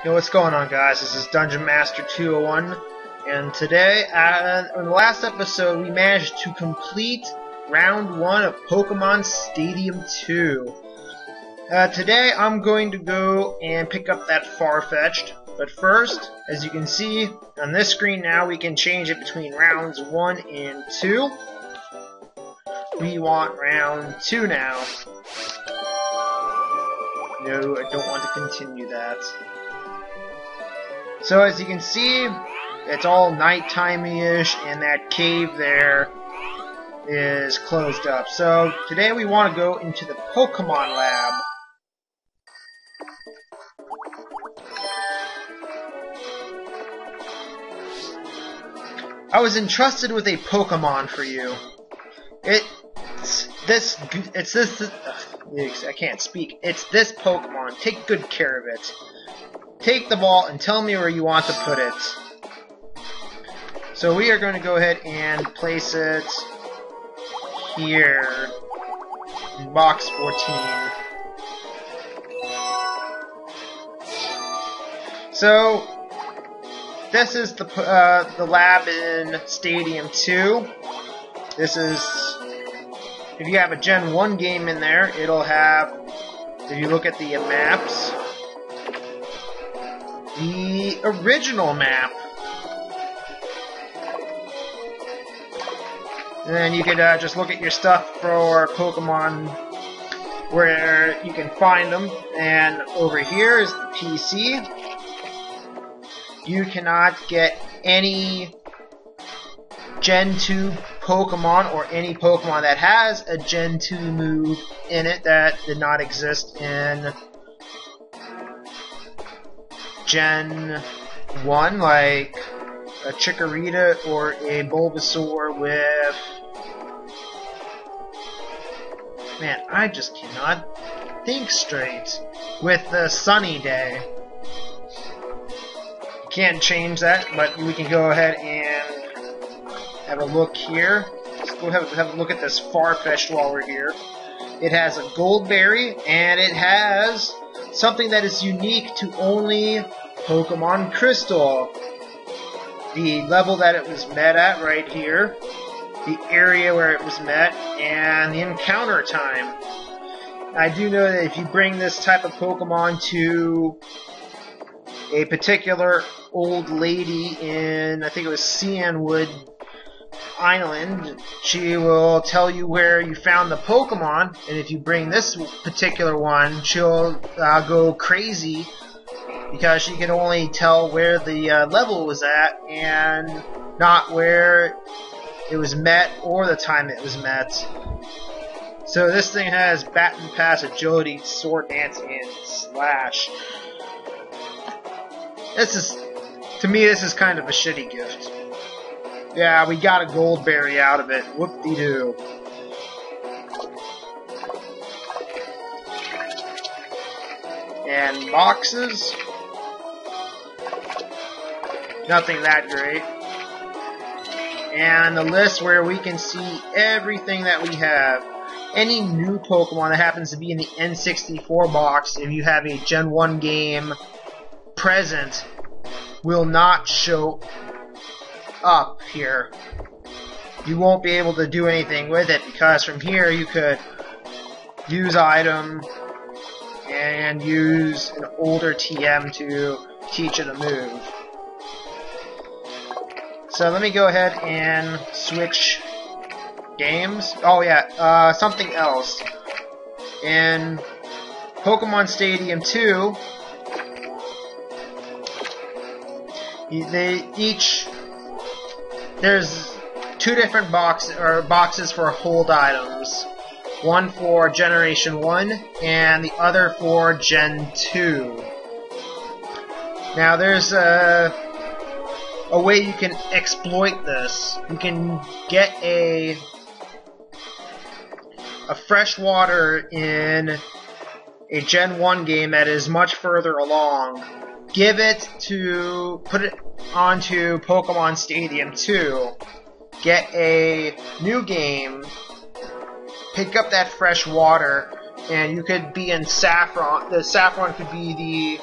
Yo, what's going on, guys? This is Dungeon Master 201, and today, in the last episode, we managed to complete Round 1 of Pokemon Stadium 2. Today, I'm going to go and pick up that farfetched, but first, as you can see on this screen now, we can change it between Rounds 1 and 2. We want Round 2 now. No, I don't want to continue that. So as you can see, it's all nighttime-ish, and that cave there is closed up. So today we want to go into the Pokemon Lab. I was entrusted with a Pokemon for you. It's this Pokemon. Take good care of it. Take the ball and tell me where you want to put it. So we are going to go ahead and place it here in box 14. So this is the lab in Stadium 2. This is, if you have a Gen 1 game in there, it'll have, if you look at the maps, the original map. And then you could just look at your stuff for Pokemon where you can find them. And over here is the PC. You cannot get any Gen 2 Pokemon or any Pokemon that has a Gen 2 move in it that did not exist in Gen 1, like a Chikorita or a Bulbasaur with... Man, I just cannot think straight. With the Sunny Day. Can't change that, but we can go ahead and have a look here. Let's go have a look at this farfetched while we're here. It has a gold berry, and it has something that is unique to only Pokemon Crystal. The level that it was met at right here, the area where it was met, and the encounter time. I do know that if you bring this type of Pokemon to a particular old lady in, I think it was Cianwood Island, she will tell you where you found the Pokemon, and if you bring this particular one, she'll go crazy because she can only tell where the level was at and not where it was met or the time it was met. So this thing has Baton Pass, Agility, Sword Dance, and Slash. This is, to me, this is kind of a shitty gift. Yeah, we got a gold berry out of it. Whoop-de-doo. And boxes. Nothing that great. And the list where we can see everything that we have. Any new Pokemon that happens to be in the N64 box, if you have a Gen 1 game present, will not show up here. You won't be able to do anything with it because from here you could use item and use an older TM to teach it a move. So let me go ahead and switch games. Oh yeah, something else. In Pokemon Stadium 2, there's two different boxes for hold items. One for Generation 1 and the other for Gen 2. Now there's a way you can exploit this. You can get a freshwater in a Gen 1 game that is much further along. Put it onto Pokemon Stadium 2, get a new game, pick up that fresh water, and you could be in Saffron. The Saffron could be the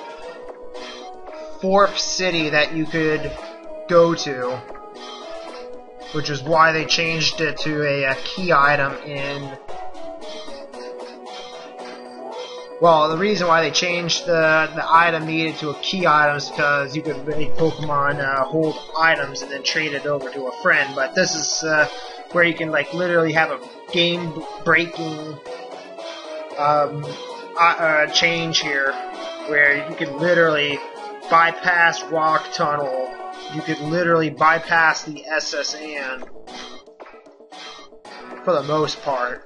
fourth city that you could go to, which is why they changed it to a key item in... Well, the reason why they changed the item needed to a key item is because you could make Pokemon hold items and then trade it over to a friend. But this is where you can like literally have a game-breaking change here, where you can literally bypass Rock Tunnel. You could literally bypass the SSN for the most part.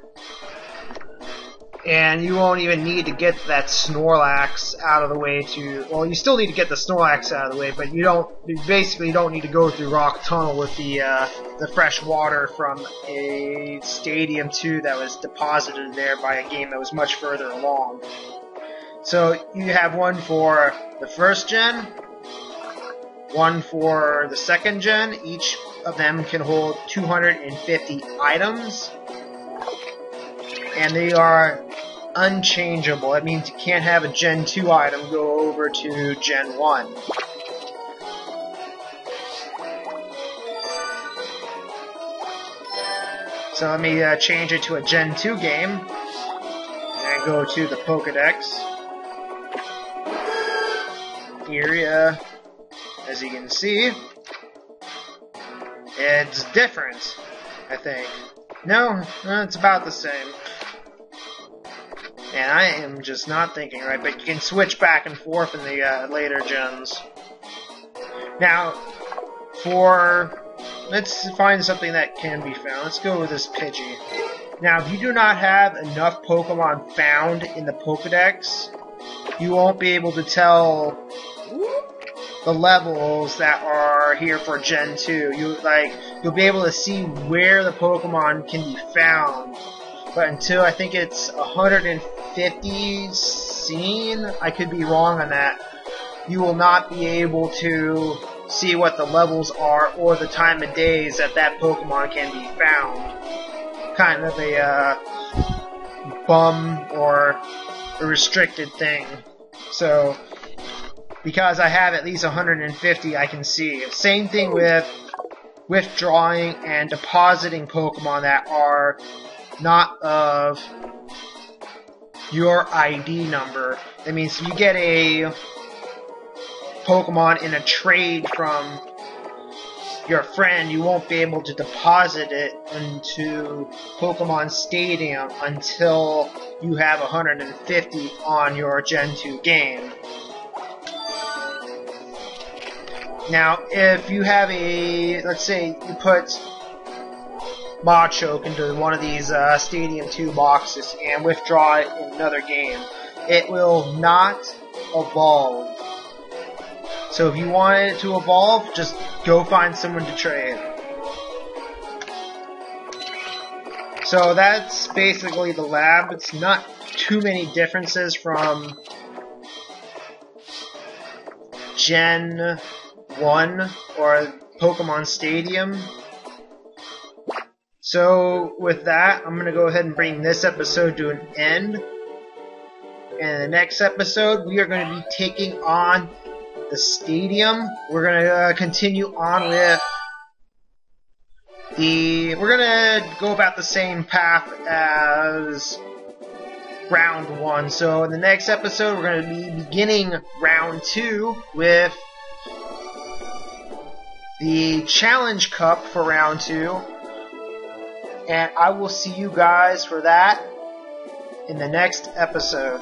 And you won't even need to get that Snorlax out of the way to... Well, you still need to get the Snorlax out of the way, but you basically don't need to go through Rock Tunnel with the fresh water from a Stadium 2 that was deposited there by a game that was much further along. So you have one for the first gen, one for the second gen. Each of them can hold 250 items. And they are unchangeable. That means you can't have a Gen 2 item go over to Gen 1. So let me change it to a Gen 2 game. And go to the Pokedex. Here, as you can see, it's different, I think. No, it's about the same. And I am just not thinking right, but you can switch back and forth in the later gens. Now, let's find something that can be found. Let's go with this Pidgey. Now, if you do not have enough Pokemon found in the Pokedex, you won't be able to tell the levels that are here for Gen 2. You'll be able to see where the Pokemon can be found. But until I think it's 150 seen, I could be wrong on that, you will not be able to see what the levels are or the time of days that Pokemon can be found. Kind of a bum or a restricted thing. So, because I have at least 150, I can see. Same thing with withdrawing and depositing Pokemon that are not of your ID number. That means if you get a Pokemon in a trade from your friend, you won't be able to deposit it into Pokemon Stadium until you have 150 on your Gen 2 game. Now, if you have let's say you put Machoke into one of these Stadium 2 boxes and withdraw it in another game, it will not evolve. So if you want it to evolve, just go find someone to trade. So that's basically the lab. It's not too many differences from Gen 1 or Pokemon Stadium. So with that, I'm going to go ahead and bring this episode to an end. And in the next episode, we are going to be taking on the Stadium. We're going to continue on with we're going to go about the same path as round 1. So in the next episode, we're going to be beginning round 2 with the Challenge Cup for round 2. And I will see you guys for that in the next episode.